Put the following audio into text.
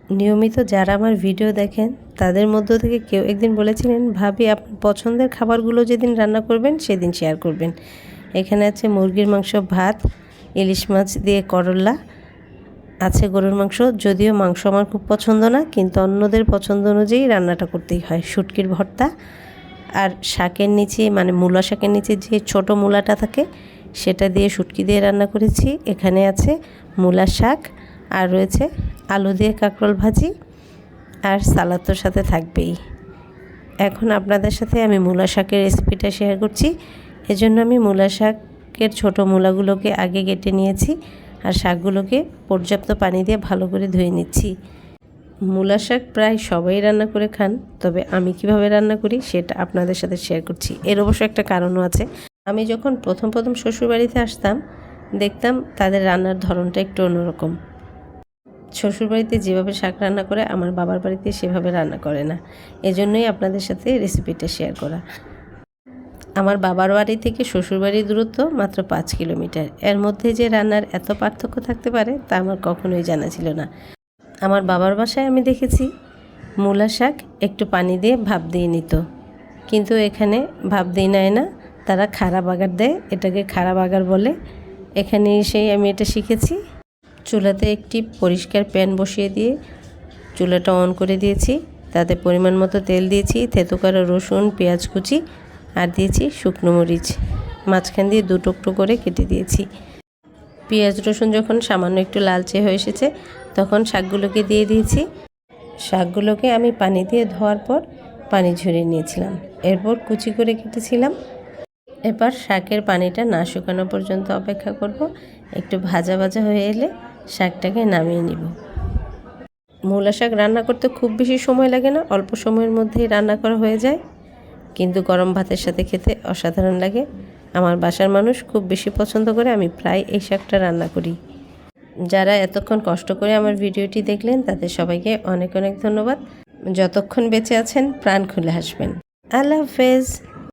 নিয়মিত যারা আমার ভিডিও দেখেন তাদের মধ্য থেকে কেউ একদিন বলেছিলেন, ভাবি আপনার পছন্দের খাবারগুলো যেদিন রান্না করবেন সেদিন শেয়ার করবেন। এখানে আছে মুরগির মাংস, ভাত, ইলিশ মাছ দিয়ে করলা, আছে গরুর মাংস। যদিও মাংস আমার খুব পছন্দ না, কিন্তু অন্যদের পছন্দ অনুযায়ী রান্নাটা করতেই হয়। শুটকির ভর্তা আর শাকের নিচে মানে মূলা শাকের নিচে যে ছোট মূলাটা থাকে সেটা দিয়ে শুটকি দিয়ে রান্না করেছি। এখানে আছে মূলা শাক আর রয়েছে আলু দিয়ে কাঁকরোল ভাজি আর সালাদ তো সাথে থাকবেই। এখন আপনাদের সাথে আমি মূলা শাকের রেসিপিটা শেয়ার করছি। এজন্য আমি মূলা শাকের ছোট মূলাগুলোকে আগে কেটে নিয়েছি আর শাকগুলোকে পর্যাপ্ত পানি দিয়ে ভালো করে ধুয়ে নিচ্ছি। মূলা শাক প্রায় সবাই রান্না করে খান, তবে আমি কিভাবে রান্না করি সেটা আপনাদের সাথে শেয়ার করছি। এর অবশ্য একটা কারণও আছে। আমি যখন প্রথম শ্বশুরবাড়িতে আসতাম দেখতাম তাদের রান্নার ধরনটা একটু অন্যরকম। শ্বশুরবাড়িতে যেভাবে শাক রান্না করে আমার বাবার বাড়িতে সেভাবে রান্না করে না। এজন্যই আপনাদের সাথে রেসিপিটা শেয়ার করা। আমার বাবার বাড়ি থেকে শ্বশুরবাড়ির দূরত্ব মাত্র 5 কিলোমিটার। এর মধ্যে যে রান্নার এত পার্থক্য থাকতে পারে তা আমার কখনোই জানা ছিল না। আমার বাবার বাসায় আমি দেখেছি মূলা শাক একটু পানি দিয়ে ভাপ দিয়ে নিত, কিন্তু এখানে ভাপ দিয়ে নেয় না, তারা খাড়া বাগার দেয়। এটাকে খাড়া বাগার বলে। এখানে এসেই আমি এটা শিখেছি। চুলাতে একটি পরিষ্কার প্যান বসিয়ে দিয়ে চুলাটা অন করে দিয়েছি। তাতে পরিমাণ মতো তেল দিয়েছি, থেতো করা রসুন, পেঁয়াজ কুচি আর দিয়েছি শুকনো মরিচ, মাঝখান দিয়ে 2 টুকরো করে কেটে দিয়েছি। পেঁয়াজ রসুন যখন সামান্য একটু লালচে হয়ে এসেছে তখন শাকগুলোকে দিয়ে দিয়েছি। শাকগুলোকে আমি পানি দিয়ে ধোয়ার পর পানি ঝরিয়ে নিয়েছিলাম, এরপর কুচি করে কেটেছিলাম। এবার শাকের পানিটা না শুকানো পর্যন্ত অপেক্ষা করব। একটু ভাজা ভাজা হয়ে এলে শাকটাকে নামিয়ে নিব। মূলা শাক রান্না করতে খুব বেশি সময় লাগে না, অল্প সময়ের মধ্যেই রান্না করা হয়ে যায়, কিন্তু গরম ভাতের সাথে খেতে অসাধারণ লাগে। আমার বাসার মানুষ খুব বেশি পছন্দ করে, আমি প্রায় এই শাকটা রান্না করি। যারা এতক্ষণ কষ্ট করে আমার ভিডিওটি দেখলেন তাদের সবাইকে অনেক অনেক ধন্যবাদ। যতক্ষণ বেঁচে আছেন প্রাণ খুলে হাসবেন। আল্লাহ হাফেজ।